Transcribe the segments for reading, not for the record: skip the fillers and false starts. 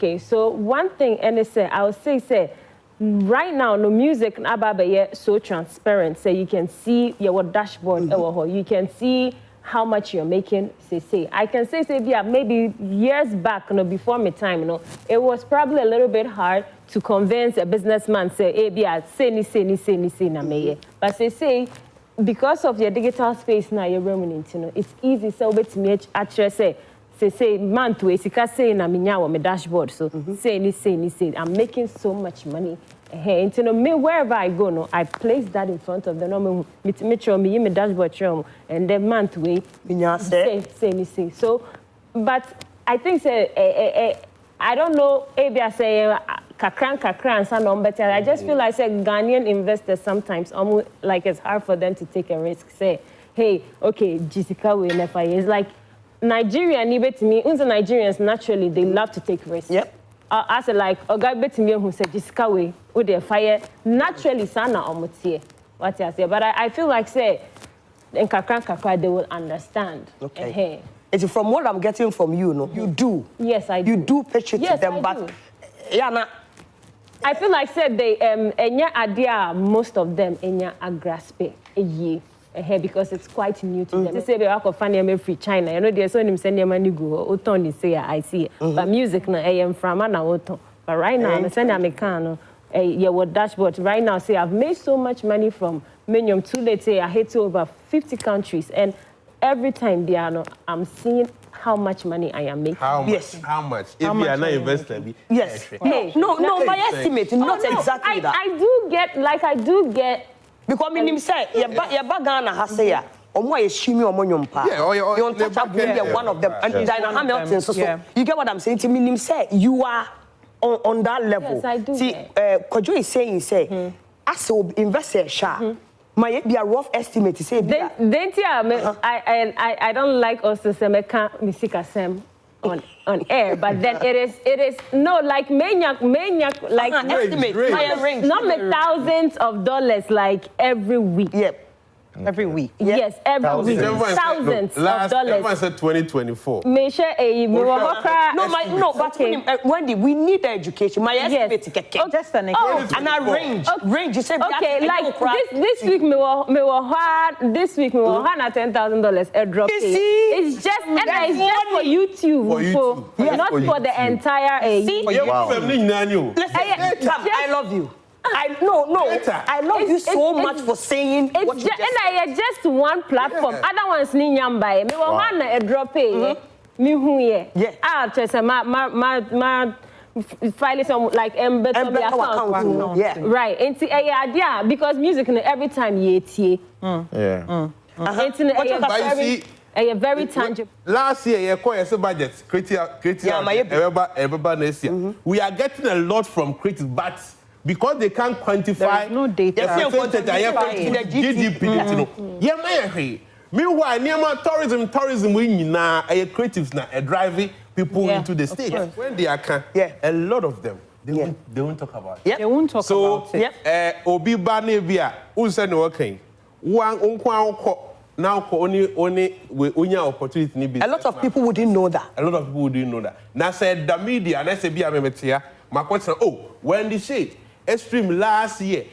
Okay, so one thing, and I would say, right now, no music is so transparent. So you can see your dashboard. You can see how much you're making. Say. I can say, yeah, maybe years back, before my time, it was probably a little bit hard to convince a businessman, say, but say, because of your digital space now, you're remunerating. It's easy. So with me, actually say man to say na minya wo me dashboard so say I'm making so much money me wherever I go no I place that in front of them no me dashboard and then man to say so but I think say I don't know if I say kakran some number but I just feel like say Ghanaian investors sometimes almost like it's hard for them to take a risk say hey okay Jessica we never is like Nigeria, Nigerians naturally they love to take risks. Yep. I said like Oga betimi who said Jessica way with their fire naturally sana omotie. What I say, but I feel like say in kakra they will understand. Okay. It's from what I'm getting from you, no? You do. Yes, I do. You do pitch it to them, but yeah, I feel like said they enya idea most of them enya agraspe a year. Because it's quite new to them. They say they are from free China. You know, there's so many send money go. Oton say I see. But music na am from na oton. But right now, I'm sending Americano. Your dashboard right now say I've made so much money from minimum too late. Say I hit to over 50 countries, and every time they are I'm seeing how much money I am making. How much? Yes. How much? If you are not investing, yes. No, my estimate, not exactly that. I do get. Because me say your bagana has say ya. Omo yeshimi omo nyompa. You untouchable one of them. And Diana Hamilton so you get what I'm saying? To me say you are on that level. Yes, I do. See, Kojo is saying say as a investor sha. My be a rough estimate to say I don't like us to say me can't music asem on air, but then it is no like maniac like estimate range. Not make thousands of dollars like every week. Yep. Every week. Yep. Yes, every week. Thousands of dollars. Everyone said 2024. Me share but Wendy, we need education. My estimate just an and a range. You said okay, like this week me will hard $10,000 a drop. It's just for YouTube. Not for the entire I love you. I love you so much for saying what you just said. And just one platform. Other ones ni nyamba. Me wa hana a drop me hu ye. Ah, just my file some like embed account. Yeah. Right. Into idea because music every time you tie. Yeah. It's a very tangible. Last year, you call your budget creative. Everybody next year. We are getting a lot from creative, but because they can't quantify no data. The GDP. Meanwhile, near tourism we now creatives now driving people into the state. When they are a lot of them they won't talk about it. They won't talk about it. So Obi Banebia who said working one now only we opportunity. A lot of people wouldn't know that. Now said the media and SAB my question Wendy Shay extreme last year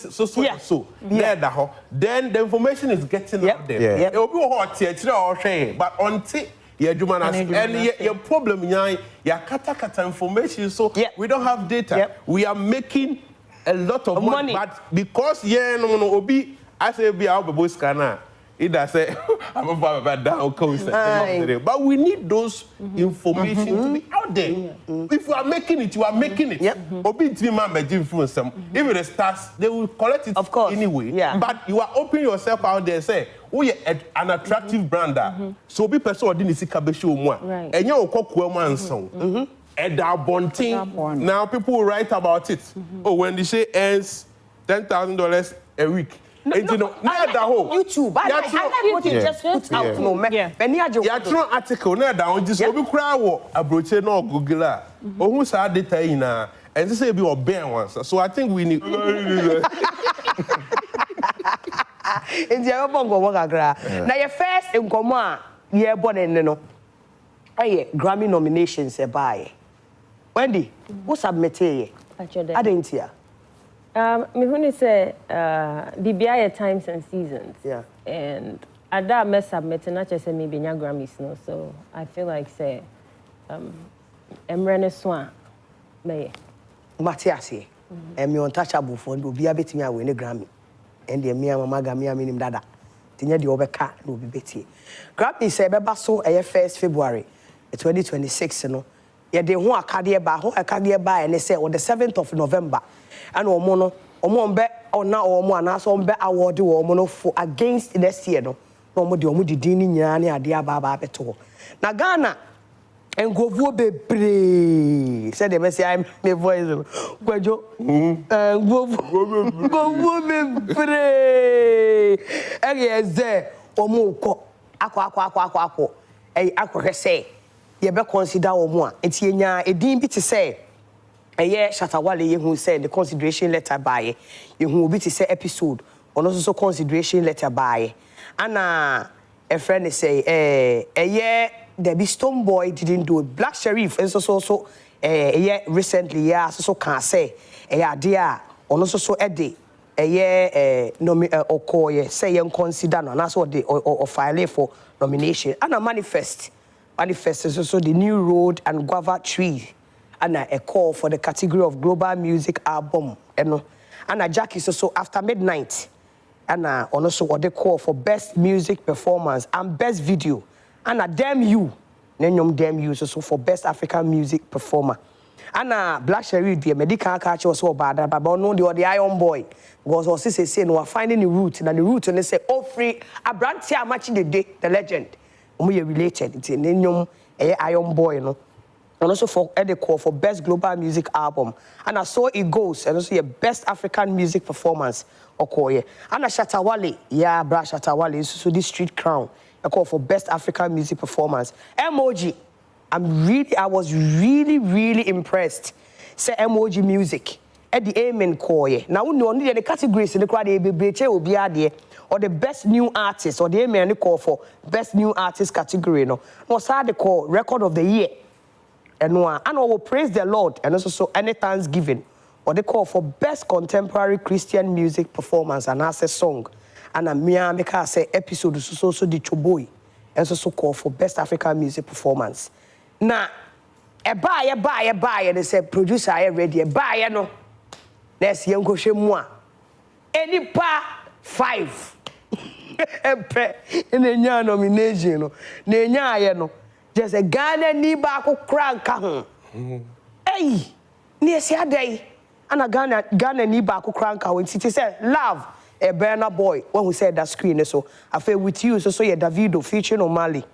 so then the information is getting out there. It will be hot but until and your problem your kata information so we don't have data. We are making a lot of money. But because obi I say be out be scanner. It does say I'm about down coast. But we need those information to be out there. If you are making it, you are making it. Obi influence them. If it starts, they will collect it of course. Anyway. But you are opening yourself out there. Say, we are an attractive brander. So be person didn't see kabeshi umwa. And you are song. Now people will write about it. When they say earns $10,000 a week. YouTube. I like what you just put out. No, article na da on just obi kura wo abroche na Google ohun sa data yi na and say be oben once. So I think we need in the bongo wagagra. Na your first nkomo a ye born no. Aye Grammy nominations e buy. Wendy, who submitted? Adentia. Me when say the BIA times and seasons. Yeah. And at that me submit not just me be Grammys no. So I feel like say Emrene Swan me. Matiasi. Me untouchable for no be abeti me win a Grammy. And the me mama gami minim dada. Tinya di obeka no be beti. Grammy say beba so 1st February 2026 no. Ye de ho akade ba and say on the 7th of November. And omo be ona omo anaso ombe award omo no for against next year no. No omo de omo didi ni nyina ne ade aba beto. Na Ghana engovuo bebre said the message I'm my voice gwajo engovuo bebre eze omo ko akọ akohwese ye be consider omo a enti enya edin bi te say eye Shatawale ye hu say the consideration letter by ye hu obi te say episode ono so consideration letter by ana a friend say eye the Stone Boy didn't do it. Black Sheriff and so recently so can say dear on so a day or say consider and that's what they or file for nomination and a manifest is also the new road and guava tree and a call for the category of global music album and a Jack is also after midnight and also what they call for best music performance and best video. And a damn you, damn you, so for best African music performer. And Black Sherry, the medical catch was so bad, but no, the Iron Boy was also saying, no, finding the route, and the route, and they say, oh, free, a brand here matching the legend. We are related, it's in Iron Boy, you know. And also for the call for best global music album. And I saw it goes, and also your best African music performance, Okoye. And a Shatawale, yeah, Brad Shatawale, so this street crown. I call for best African music performance. Emoji, I was really impressed. Say Emoji music. At the Amen Koye. Now we know the categories in the crowd will be there, or the best new artist, or the Amen call for best new artist category. No, what's the call record of the year? And I will praise the Lord and also any Thanksgiving, or they call for best contemporary Christian music performance and as a song. And a make say episode so the Choboy and so call for best African music performance. Now, a buy, they say producer I ready a buy no. Next young go moi. Any pa 5. In the nomination no. No. Just a Ghana ni ba ko crank ho. Hey, near sia day. And a Ghana ni ba ko crank ho. It say love. A Burner Boy, when we said that screen, so I feel with you, so yeah, Davido featuring O'Malley,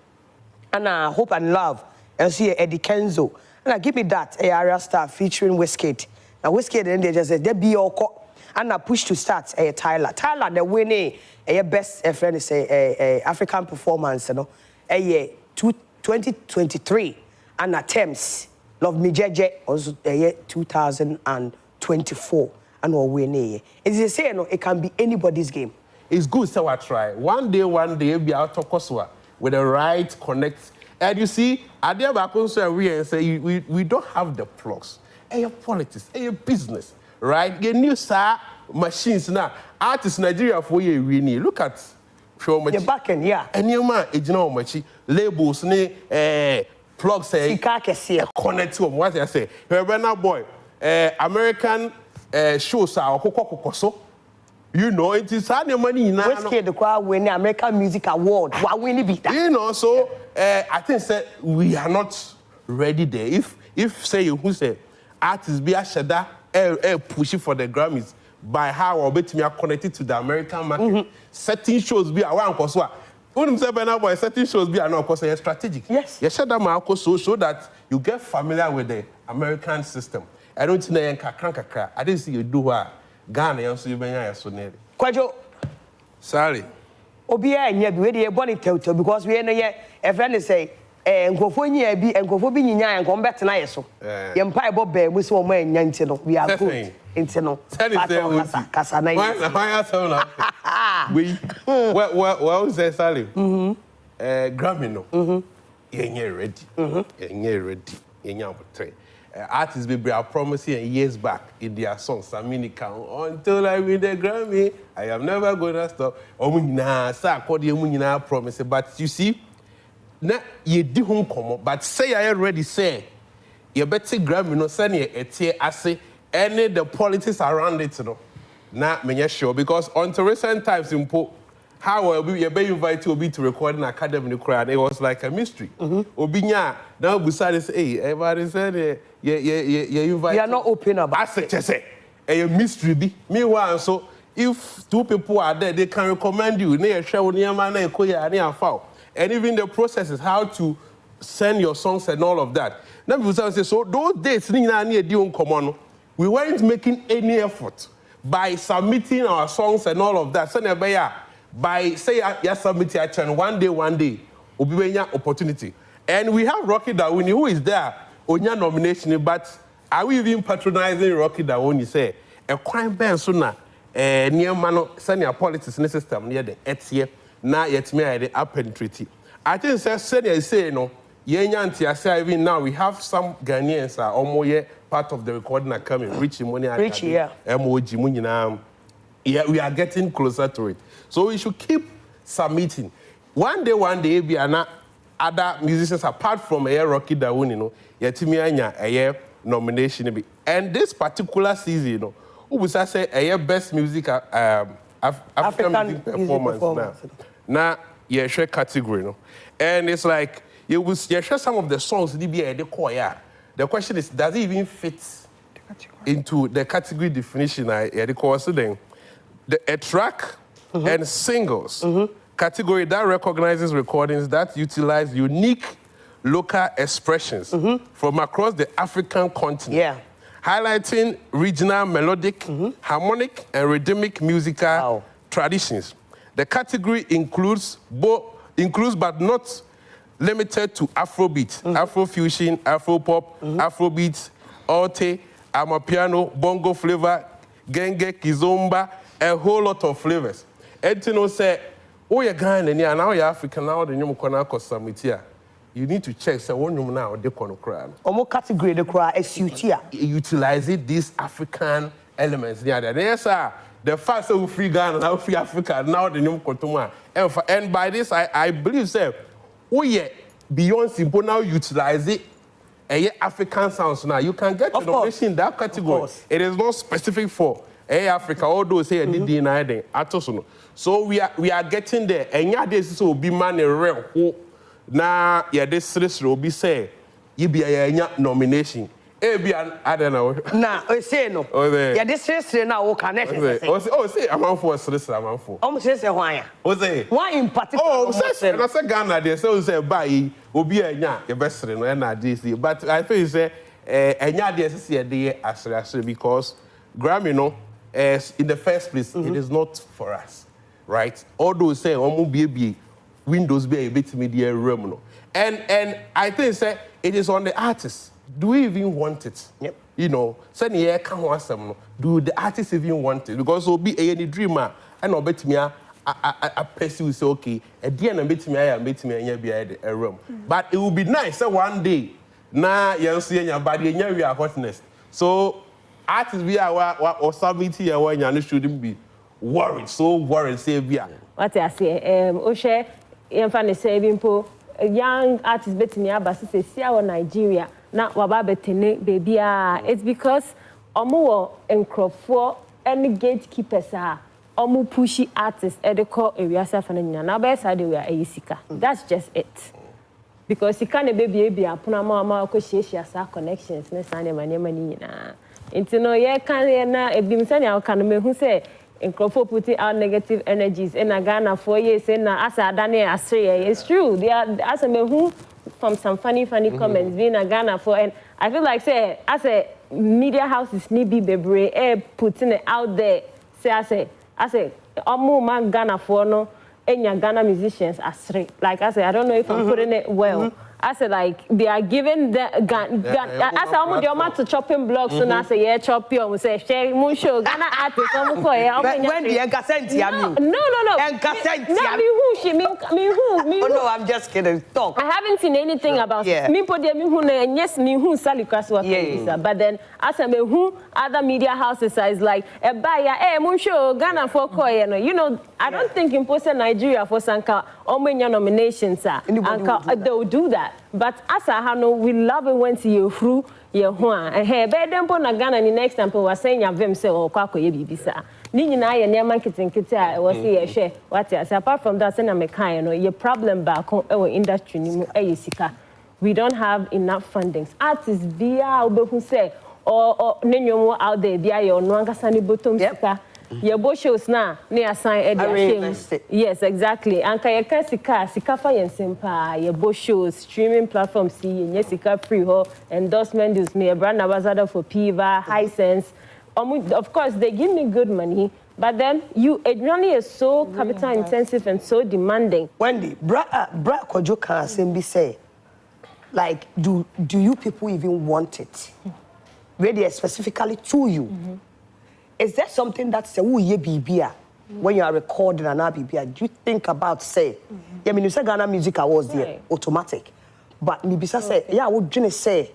and Hope and Love, and see Eddie Kenzo, and I give me that area star featuring Wizkid. Now Wizkid, and they just said they be all caught, and I push to start Tyler, the winning best friend say African performance, you know, 2023, and attempts Love Me Jeje also 2024. And what we need. As you say, no, it can be anybody's game. It's good, so I try. One day, be out of Koswa with the right connect. And you see, I dare back and say we don't have the plugs. And your politics, and your business, right? Your new machines now. Artists Nigeria for you, we need. Look at show much. Your back end, yeah. And your man, it's not much. Labels, plugs, say connect to them. What I say? Burner Boy, American. Shows are so you know it is any money now. Wizkid the crowd win the American Music Award. Why win it? You know, so I think say we are not ready there. If say you who say artists be a shada pushing for the Grammys by how or bet me are connected to the American market. Certain shows be around cause what. When say Burner Boy, certain shows be not cause strategic. Yes. You shada marco so that you get familiar with the American system. I don't think I didn't see you do what Ghana so you been so near. Kwajo. Sorry. Obia and ye be born tell because we are a friend say Nkofo bi Nkofo bi nyinya and come back tonight so. Ye mpa bob be we so man nyanti no we are good. Inti no. Kasa na. Why so now? We what say Sally? Grammy no. Ye ready. Ye ready. Ye nyam 3. artists be are promising years back in their songs. I mean, until I win the Grammy, I am never gonna stop. Promise. But you see, now you do home come, but say I already say, you better Grammy no send you a tear. I say any the politics around it, you know. Now, me sure because until recent times in how you be invited to record an academy crowd, it was like a mystery. Obinya now beside say, hey, everybody said you invite. You are not open about. I say a mystery be. Meanwhile, so if two people are there, they can recommend you. And even the process is how to send your songs and all of that. Now people say, so those days we weren't making any effort by submitting our songs and all of that. So by say you submit your channel one day, obi opportunity. And we have Rocky Dawuni who is there on your nomination, but are we even patronizing Rocky Dawuni? Say a crime ban sooner near mano send your politics in the system near the etie now yet me the happen treaty. I think say no yenyanti say even now we have some Ghanaians are almost part of the recording are coming rich money rich yeah emoji munina. Yeah, we are getting closer to it. So we should keep submitting. One day, be other musicians apart from Rocky Dawuni, you know, yetimi anya nomination. And this particular season, you know, who was say best music African music performance now. Now, share category, you know. And it's like you share some of the songs the choir. The question is, does it even fit into the category definition the course then? A track and singles category that recognizes recordings that utilize unique local expressions from across the African continent, highlighting regional melodic, harmonic, and rhythmic musical traditions. The category includes but not limited to Afrobeat, Afrofusion, Afropop, Afrobeat, Alte, Amapiano, Bongo flavor, Genge, Kizomba, a whole lot of flavors. And you know, say, oh, you're Ghanaian, and now you're African, now the new Konako Summit here. You need to check, say, one room now, the Kono Crown. Omo category, the crown, utilizing these African elements. Yes, sir. The fact that we free Ghana, now free Africa, now the new Kotoma. And by this, I believe, say, oh, yeah, beyond simple, now utilize it. African sounds now. You can get innovation in that category. It is not specific for Africa, all those say did deny them. So we are getting there. And yeah, this will be man a real now. Yeah, this will be say you be a nomination. I don't know. Nah, I say no. Yeah, this is now we connect. Oh, say I'm on for I'm on for. Say why? Why in particular? Oh, say and I say Ghana there. So say buy will be a nya your best friend and I this. But I feel say nya there say there as because Grammy no. In the first place, it is not for us, right? Although say, be Windows be a bit media room, and I think say it is on the artist. Do we even want it? Yep. You know, say can't want some. Do the artist even want it? Because will be any dreamer, and I'll bet me a person will say okay. At the end, I bet me be a room. But it would be nice that one day, now you see your body and your hotness. So. Artists be or submitting when you shouldn't be worried, so worried, say be. What I say, Oshe, Infant saving po, young artists betting me about say, see our Nigeria, not Wababetene, baby. It's because Omo and Crawford and gatekeepers are Omo pushy artists at the core area, Safanina. Now, best idea we are a Isika. That's just it. Because you can't be a Punama, Koshias, connections, next time, my name. Into no ye can na e bim sani can me who say in Crawford putting out negative energies in Ghana 4 years and as Adane Asre. It's true. They are as a me who from some funny comments being a Ghana for and I feel like say as a media house is nibi bebre putting it out there say I say omo man Ghana for no enya Ghana musicians asre. Like I say I don't know if I'm putting it well. I said like they are giving the I said I'm going to chopping blocks and I say yeah chop you we say share moon show Ghana artist I'm going when the enkasenti I mean no enkasenti no me who she me who oh no I'm just kidding talk I haven't seen anything about me put them who and yes me who Sally Kraswa but then as I me who other media houses is like a buyer moon show Ghana for koye you know I don't think in post Nigeria for sanka omenya nominations they will do that. But as I know, we love it when you through your one. And hey, better than na Ghana. The next example was saying you them say oh kwako ye bibisa. Ni na ye near marketing kita was say share. What I say apart from that, say na meka you know your problem back on our industry ni mu sika. We don't have enough fundings. Artists biya obehu say or nenyomo out there biya yo no ankasa ni bottom sika. Your both shows now, near sign yes, exactly. And kaya sika fa yen simpa. Your both shows, streaming platforms, see, sika free ho endorsement deals me a brand ambassador for Piva, Hisense. Of course, they give me good money, but then it really is so capital intensive and so demanding. Wendy, bra kojo can simply say, like, do you people even want it? Really, specifically to you. Is there something that say, "Who ye bibia?" When you are recording an bibia, do you think about say? Yeah, I mean, you say Ghana Music Awards there, automatic. But me bisa say, yeah, what do you say?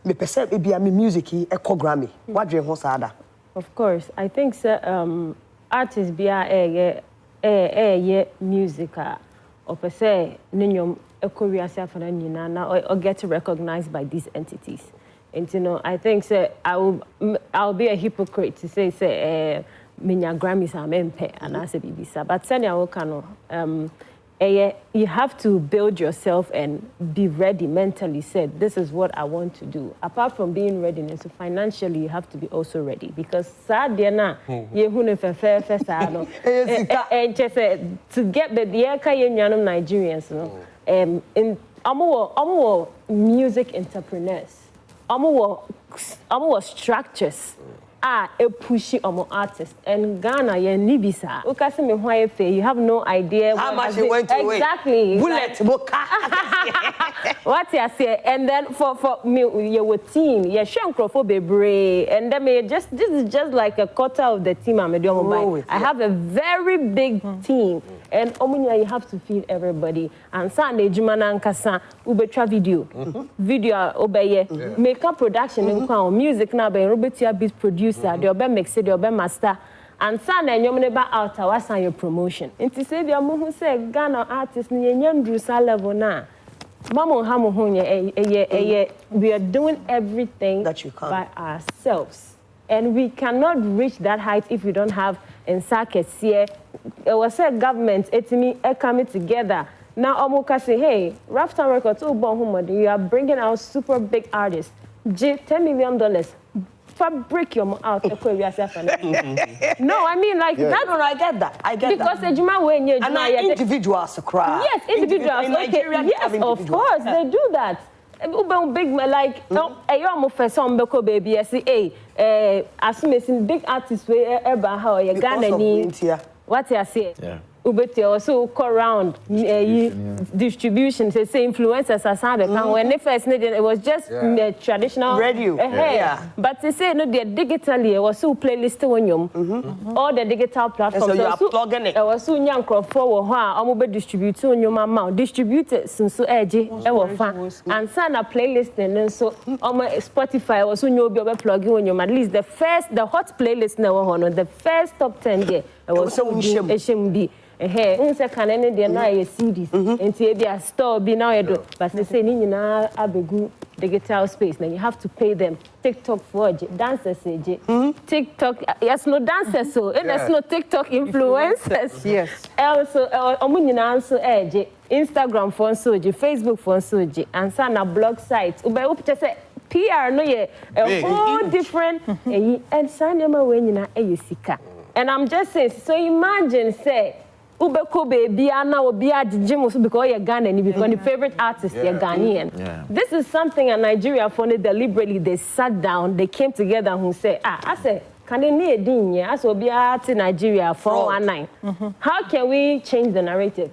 Me perceive bibia me music echo Grammy. What do you want sada? Of course, I think so. Artists bia music or per se ninyom echo riasa for na or get recognized by these entities. And you know, I think I'll be a hypocrite to say minya Grammys are mempe and I say bibisa. But senya wokano you have to build yourself and be ready mentally. Said this is what I want to do. Apart from being ready, so financially you have to be also ready because sad na ye hune fe no and just to get the yeka yenyanum Nigerians no in amu music entrepreneurs. Amo structures a pushy artist and Ghana ye nibisa. Ukasi me why you have no idea how much you went to exactly bullet what you say and then for me your team you shankro bebre and then this is just like a quarter of the team I'm doing. I have a very big team and omunya you have to feed everybody and Sunday jumana nkasa ubetra video obeye makeup production nkwa music na be robetia beat producer the obe mix the obe master and son and your neighbor out our your promotion nti say bia mo hu say Ghana artist ni nyandru sa level na mama ha mo hu we are doing everything that you can by ourselves and we cannot reach that height if we don't have ensakese it was a government etimi coming together now omuka say hey Rafton Records you are bringing out super big artists $10 million fabric your out no I mean like that no I get that because ejuma when you and individuals cry yes individuals okay yes of course they do that big like no eyo first mbeko baby say assume big artists we eba how you Ghana ni what you say ubeti also go around distribution say influencers as sound when they first needed it was just traditional radio but they say no they digitally it was so playlist on all the digital platforms so you are plugging it was so nyankro for ho a omo be distribute on your amount distributed so eje e wo fa and send a playlist and so omo Spotify was so you be plug on your at least the hot playlist na wo no the first top 10 there it was so be unse kanene de na ye CDs enti e bia store bi na do but say ni nyina abegu digital space now you have to pay them TikTok for dancers TikTok yes no dancers so there's no TikTok influencers yes also omunyina so Instagram for so Facebook for so and sana blog sites ube upche say PR no ye a whole different and sanema we nyina sika and I'm just saying so imagine say Ubeko baby ana obi adjim so because you're Ghanaian because the favorite artist you're Ghanaian. This is something in Nigeria for deliberately they sat down, they came together and say, I say, can they need din as obi art in Nigeria 419. How can we change the narrative?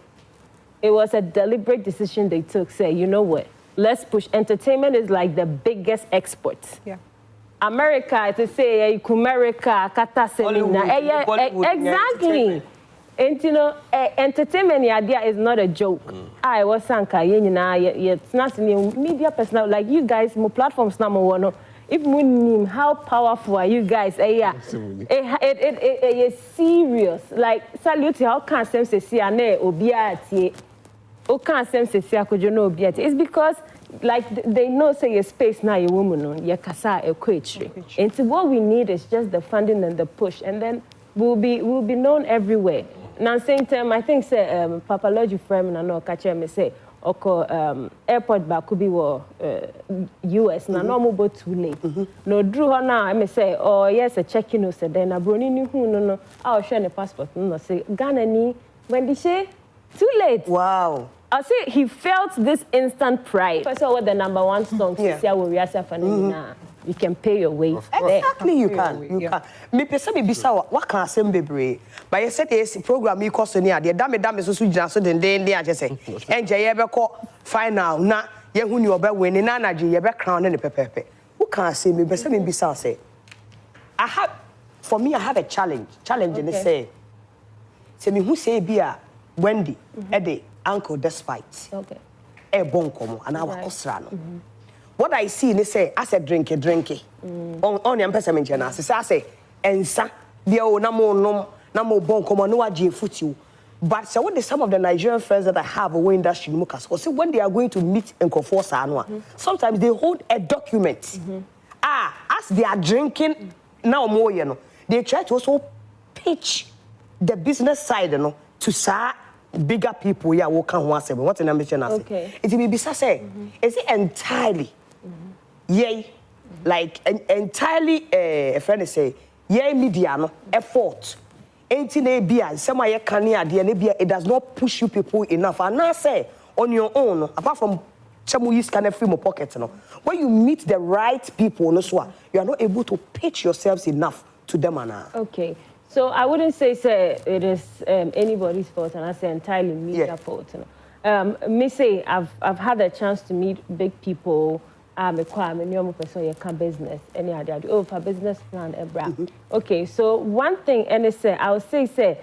it was a deliberate decision they took. Say, you know what? Let's push. Entertainment is like the biggest export. Yeah. America, to say, America, Kata Selena. Exactly. And you know, entertainment idea is not a joke. I was sanka, it's not media personal like you guys, more platforms now more. If we name how powerful are you guys? It is serious. Like salute how can some say ane obiati. O can some say akojono obiati. It's because like they know say your space now your woman your kasa equatory. And so what we need is just the funding and the push, and then we'll be known everywhere. Now same time I think say Papalogy frame na no catch me say oko airport back could be US na no mo too late. No drew her now I may say oh yes a check-in no say then abroni ni hu no I'll share the passport no say Ghana ni Wendy Shay too late. Wow. I say he felt this instant pride. First of all, the #1 song you can pay your way. Exactly, you can. You can. Me pesa me bisa what can say bebre. But you said this program you cost near the dame so jina so den I say. Enje ye be call final na ye hu ni oba win na na ye be crown ne pepepe. Who can say me pesa me bisa say. I have a challenge. Challenge in say me who say bia Wendy Ede Uncle Despite. Okay. E bonkomo and our osra no. What I see they say I said drink it. On your person mention I say ensa dia o na mo nom na mo bonkomo no agye futiu. But so what some of the Nigerian friends that I have away in that Shimukas, or when they are going to meet in Kofosa, sometimes they hold a document. As they are drinking now more, you know, they try to also pitch the business side, you know, to say bigger people. Yeah, who can want what's the number? Okay. It will be say, is it entirely, like entirely a friend say, media no effort. It does not push you people enough. And now say on your own, apart from some use kind of free pockets, no. When you meet the right people, no, you are not able to pitch yourselves enough to them. Okay, so I wouldn't say it is anybody's fault, and I say entirely media fault. You know. Me say I've had a chance to meet big people. Business, any idea? Oh, for business plan, Okay, so one thing, and I would say,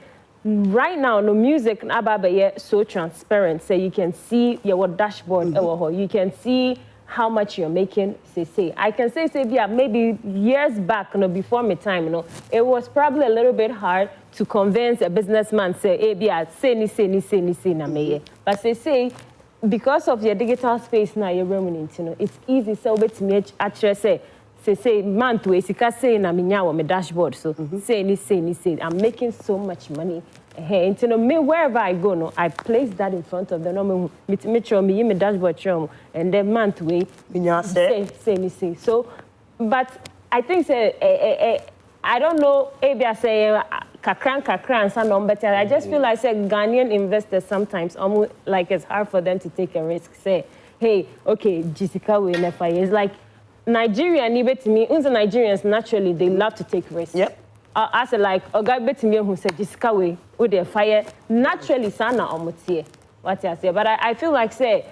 right now, no music, so transparent. So you can see your dashboard, you can see how much you're making. Say, I can say, yeah, maybe years back, before my time, it was probably a little bit hard to convince a businessman, say, but say. Because of your digital space now, you're remunerating. It's easy. So with me, actually say man to say na minyawa my dashboard. So say, I'm making so much money. Hey, me wherever I go, no, I place that in front of them. No, me my dashboard and then man to say. So, but I think I don't know if I say kakran some number, but I just feel like Ghanaian investors sometimes almost like it's hard for them to take a risk. Say, hey, okay, Jessica will never. It's like Nigeria, to me, Nigerians naturally they love to take risks. Yep. I said like a guy bet me who said Jessica will with their fire naturally sana omotie. What I say, but I feel like say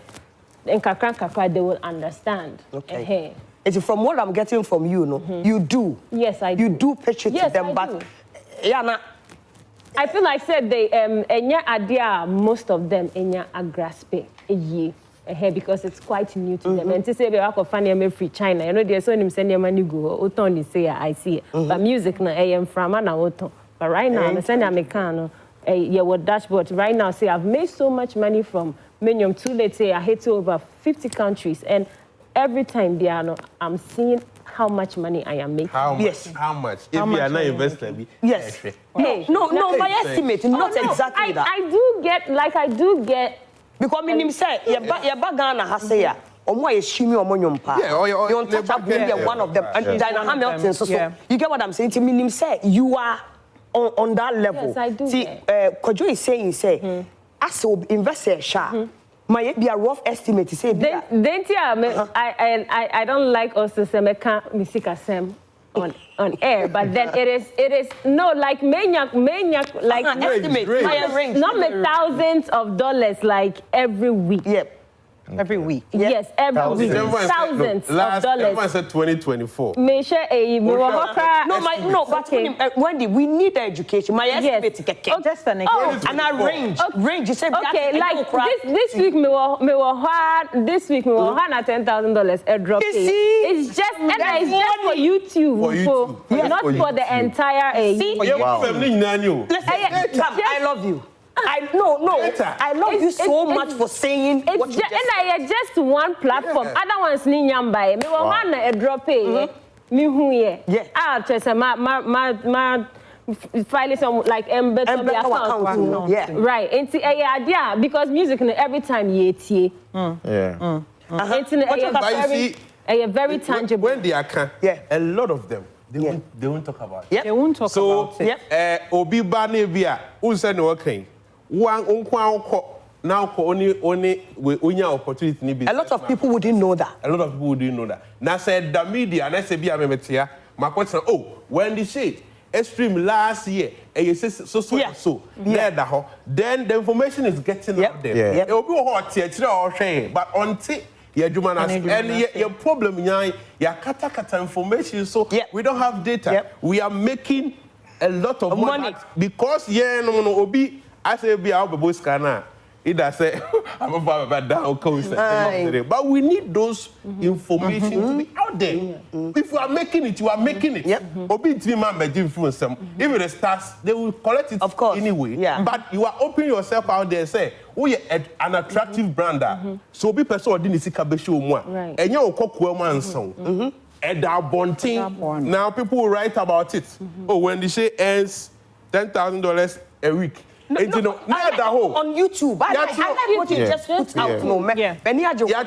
in kakran they will understand. Okay. It's from what I'm getting from you, no, you do. Yes, I do. You do pitch it to them, but yeah, I feel like said they enya idea most of them enya agraspe because it's quite new to them. And to say they are funny free China, you know there's so many send money go oton say I see. But music na from na oton. But right now I'm sending Americano your dashboard right now say I've made so much money from minimum too late say I hit to over 50 countries and every time they are I'm seeing how much money I am making. How much? If you are not investing, yes. Hey, no, by estimate, not exactly that. I do get. Because me say, your bagana has say ya. Omo eshimi omo nyompa. You untouchable, one of them. And Diana Hamilton, so you get what I'm saying? To me, say you are on that level. Yes, I do. See, Kojo is saying, as an investor, might be a rough estimate to say. I don't like us to say meka misika sem on air, but then it is no like maniac like estimate range. Not thousands of dollars like every week. Yep. Every week. Yep. Yes, every week. Thousands of dollars. Everyone said 2024. No, but Wendy, we need education. My estimate is just an and I range. You said okay, like this week me will $10,000 a drop. It's just for YouTube. Not for the entire I love you. I love you so much for saying what you just said. And just one platform. Other ones ni nyamba. Me will want a drop me who ye. Ah, just my file some like embed on the account. Yeah. Right. And idea because music every time ye tie. Yeah. It's very tangible. When they are a lot of them. They won't talk about it. Yep. They won't talk about it. Obi Banebia, who said no okay. One now only opportunity. A lot of people wouldn't know that. Now said the media and SAB Amemetia, my question, Wendy Shay, stream last year, and you say so. Then the information is getting out there. It will be hot here, but until your problem your kata information, so we don't have data. We are making a lot of money because obi I say be out the scanner. It does say I'm about down but we need those information to be out there. If you are making it, you are making it. Obi influence them. If it starts, they will collect it of course anyway. But you are opening yourself out there. Say, an attractive brander. So be person didn't see kabesho more. And you now people will write about it. Wendy Shay earns $10,000 a week. On YouTube. I like what you just put out.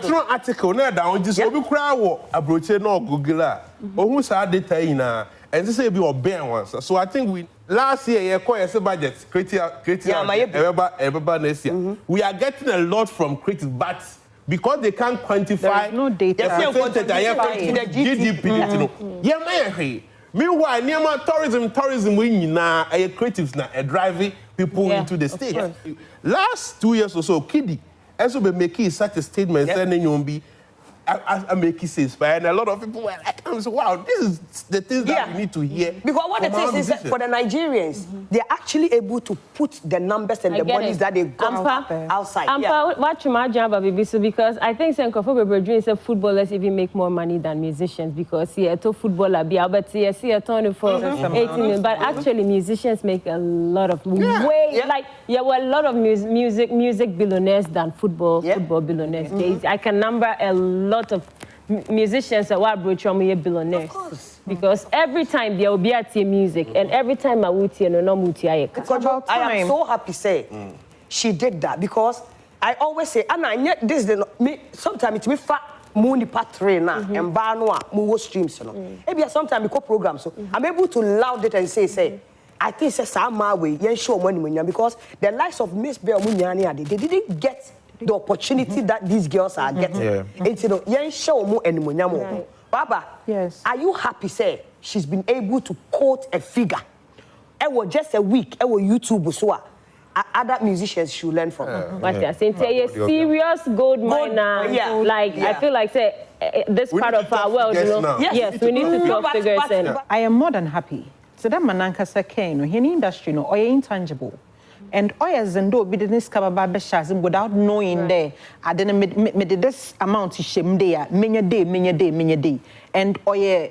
No article na down just obi kura wo abroche no Google ohun sa data ina and say be oben once. So I think last year you call your budget creative everybody next year. We are getting a lot from creative, but because they can't quantify no data. GDP. Meanwhile, near tourism we na creatives na driving people into the state. Last 2 years or so, Kiddy also be making such a statement saying you be I make it inspire, and a lot of people were like, wow, this is the things that we need to hear. Because what it is that for the Nigerians, they're actually able to put the numbers and the monies that they got outside. What you might job because I think footballers even make more money than musicians because to footballer be but a ton for 18 but actually musicians make a lot of like a lot of music billionaires than football billionaires. I can number a lot of musicians that were billionaires because every time there will be at music and every time I would I am so happy say she did that because I always say and this is me sometimes it's me fat money part trainer and banwa mo streams maybe sometimes we call programs so I'm able to loud it and say I think say some way yen show money because the likes of Miss Bell Munyani they didn't get the opportunity that these girls are getting. Baba, yes. Are you happy, say she's been able to quote a figure? It was just a week. It was YouTube, so other musicians should learn from. What you're saying, say a serious gold miner. Like I feel like say this part of our world, yes, we need to talk figures. I am more than happy. So that mananka say no, here industry no, or intangible. And Zendo business kababa without knowing there. I didn't make this amount to shame there, many day. And one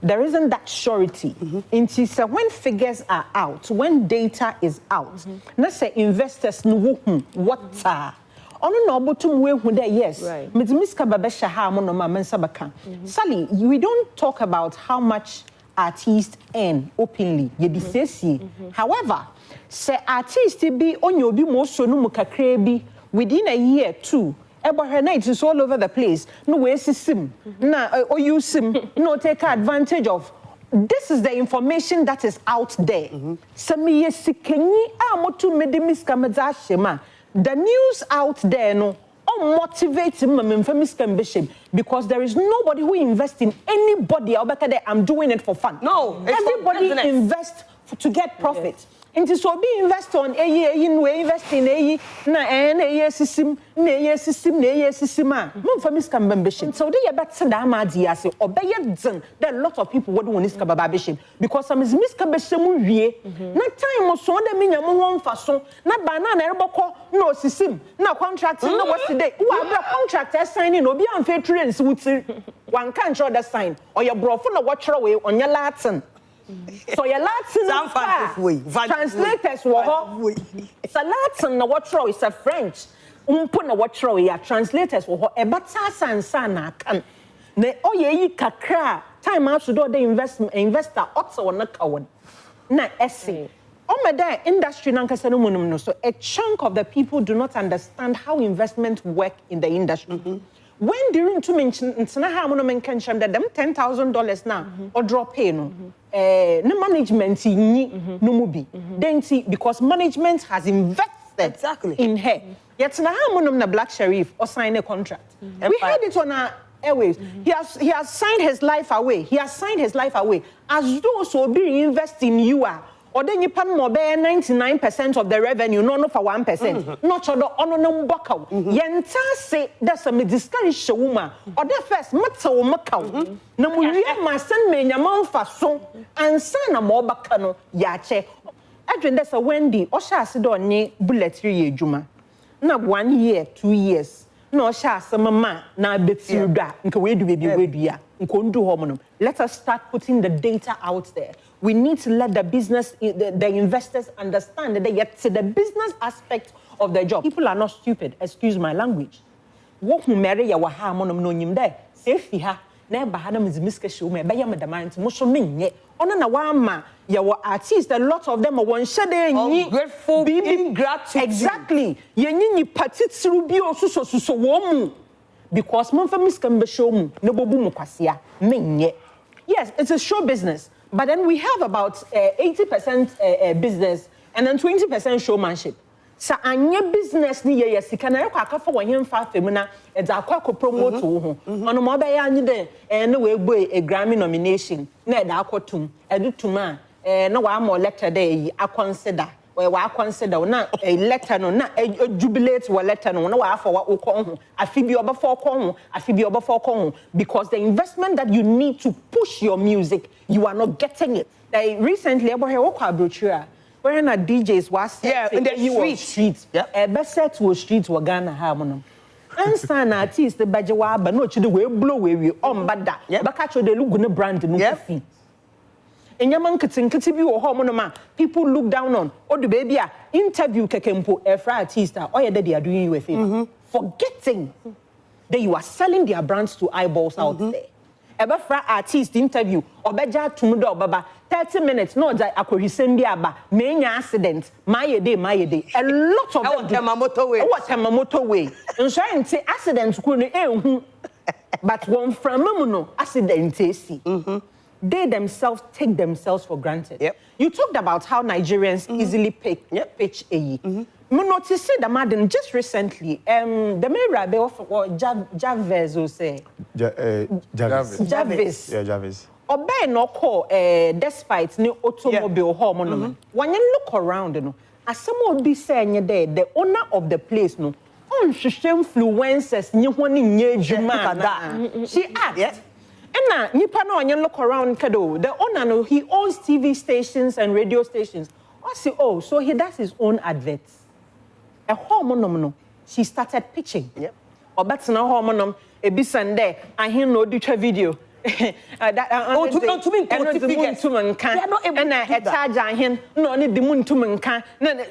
there isn't that surety. So when figures are out, when data is out, let's say investors know what are. Yes. Sally, we don't talk about how much artists earn openly. However, say artists be on your be most so no within a year too. Her night is all over the place. No way sim. Or use sim. No take advantage of. This is the information that is out there. The news out there no motivate him because there is nobody who invests in anybody. I'm doing it for fun. No, everybody invests to get profit. Yes. Into so be invest on invest in system membership. So they better that or there are a lot of people who want this membership because some is miscommunication. Na time so the minya mo faso na banana ereboko no system na contract no what's today. Who are contract signing obi am fair trends with one can't show the sign or your bro full of watch away on your Latin. So your Latin translators were it's a Latin na what row is a French na what row ya translators were a batasa and sana can ne oye kakra time out to do the investor also na kawan na essay there industry nankasa so a chunk of the people do not understand how investments work in the industry. When during to mention that them $10,000 now or drop pay no management no mubi then see because management has invested in her yet na Black Sheriff or sign a contract. We heard it on our airways. He has signed his life away. As though so be invest in you are. Or then you pay more 99% of the revenue, no for 1%. Not sure the honor no buckle. Yenta say that's a discourage woman. Or the first matzo macau. No my son may yaman fason and son a more bacano yache. Adrian that's a Wendy or shall sit on ye bullet 3 year juma. Not 1 year, 2 years. No shall some mama na bit you da. We do baby let us start putting the data out there. We need to let the business, the investors understand that they get to the business aspect of their job. People are not stupid, excuse my language. What who marry ya waha monum no nyim there. If ha na ba hanam is miskeshu me ba ya madamant mo so menye. Ono na wa ma ya wa artists a lot of them are one shade grateful ingratitude. Exactly. Ye nyi patitsru bi osuso wo mu. Because monfa miskambe show mu no bobu mu kwasia menye. Yes, it's a show business. But then we have about 80% business and then 20% showmanship. So anya business ni ye sika na rekwa aka for wan fa femuna e da akwa ko promote wo ho. Ono mo be ya anyi de na we gbo a Grammy nomination na e da akotum e do tuma na wa am letter dey aconsider wa consider na a letter no na jubilate wa letter no na wa for wa ukon ho afibi obafo kon ho afibi obafo kon ho because the investment that you need to push your music you are not getting it. Recently abo here wo kwa brochure where na DJs was in the streets best set to streets wa Ghana ha mo no ansa na artist the baje wa ba no chide we blow we on bada baka cho de lugu ne brand no fi enyaman kitinkiti bi wo ho mo no ma people look down on the baby interview kekempo efra artist or they are doing you a favor forgetting that you are selling their brands to eyeballs out there. Eba fra artist interview obeja tumudo obaba 30 minutes no jai akohisem bi aba menya accident my day a lot of them what motorway insurance say accident ku no ehu but one from no accident see they themselves take themselves for granted. You talked about how Nigerians easily pitch a me notice that madam just recently the mayor be of Jarvis will say Jarvis. Yeah, Jarvis. Obey no call despite new automobile home when you look around no as someone be saying there the owner of the place no on influencers ni honi nye juma she asked and nipa no onye look around kado the owner no he owns TV stations and radio stations. I say so he does his own adverts. A hormonum no she started pitching. Obetna hormonum e bi sende ahin no di twa video. To me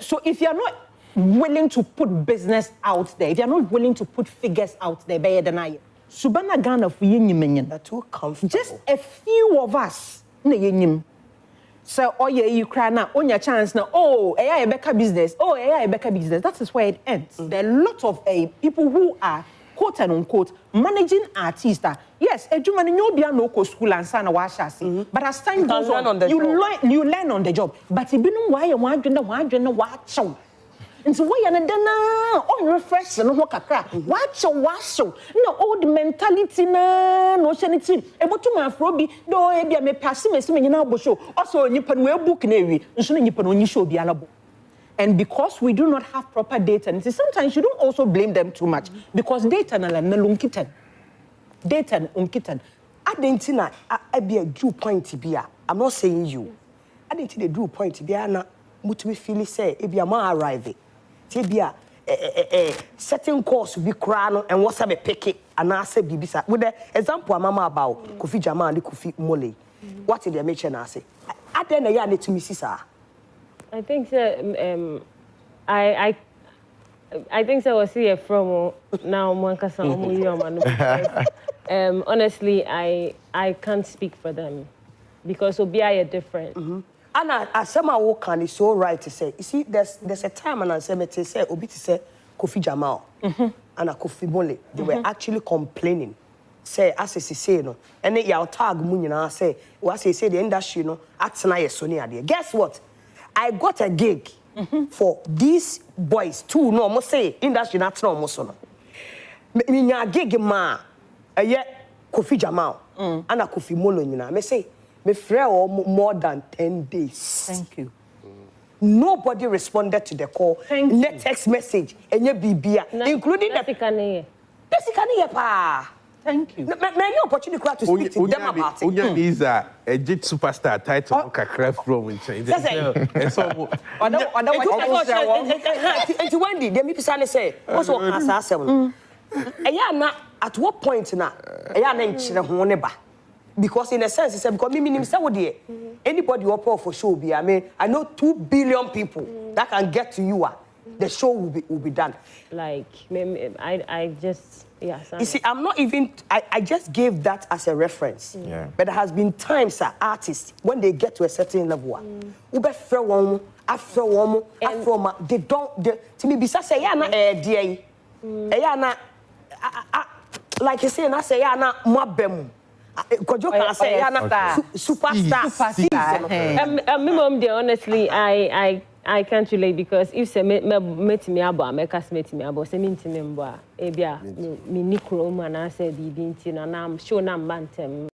so if you are not willing to put business out there, if you are not willing to put figures out there, be deny Subana Ghana for yin too comfortable. Just a few of us na yin. So you cry now on your chance now. AI Becca business. AI Becca business. That is where it ends. There are a lot of people who are quote and unquote managing artists. Yes, no school and sana washasi. But as time goes on, you learn on the job. But you know why you want to watch. Into why and then on refresh no ho kakra. Watch no old mentality na no shanity. Ebo to ma afrobi do e bia me pass me so me nyina bo show. Also nipa no e book na wi. Nso nipa no nyi show bia labo. And because we do not have proper data, and sometimes you don't also blame them too much because data na lunkitan. Data unkitan. I didn't see I be a due point bia. I'm not saying you. I didn't see the due point bia na mutumi feel say e bia ma arrive. Ti bia certain course be crown and what's be pick it and I say bibisa. With the example mama about Kofi Jamal and Kofi Mole. What did they mention I say? I then ya need to miss sir. I think so. I think so. Was here from now. Honestly, I can't speak for them because Obia are different. And I somehow can is so right to say. You see, there's a time and I say Obi to say Kofi Jamal and a Kofi Mole. They were actually complaining. Say as say no, and then your tag munina say what say the industry no at na Sony idea. Guess what? I got a gig for these boys too. No, almost say industry not no almost no. Me gig ma, Kofi Jamal and a Kofi Molo. You know, me say me frere more than 10 days. Thank you. Nobody responded to the call. Net text message and your BBA, including the basically pa. Thank you. Many opportunity to speak to them about it. Onya is a jet superstar title kakra from in China. So and Wendy, they me say say, also can say at what point na na nchire ho ne ba. Because in a sense, it's because me say anybody who apply for show be, I mean, I know 2 billion people that can get to you. The show will be done. Like I just. Yes, you see, I'm not even. I just gave that as a reference. Yeah. But there has been times that artists, when they get to a certain level, they don't. To me, besides say na na like you say na say na mwabem. Kojo can say na superstar. Minimum, honestly, I can't relate because if say met me abo make us met me abo say me ntimi mbo a e bia me nikro man I say bibi nti na am show na mantem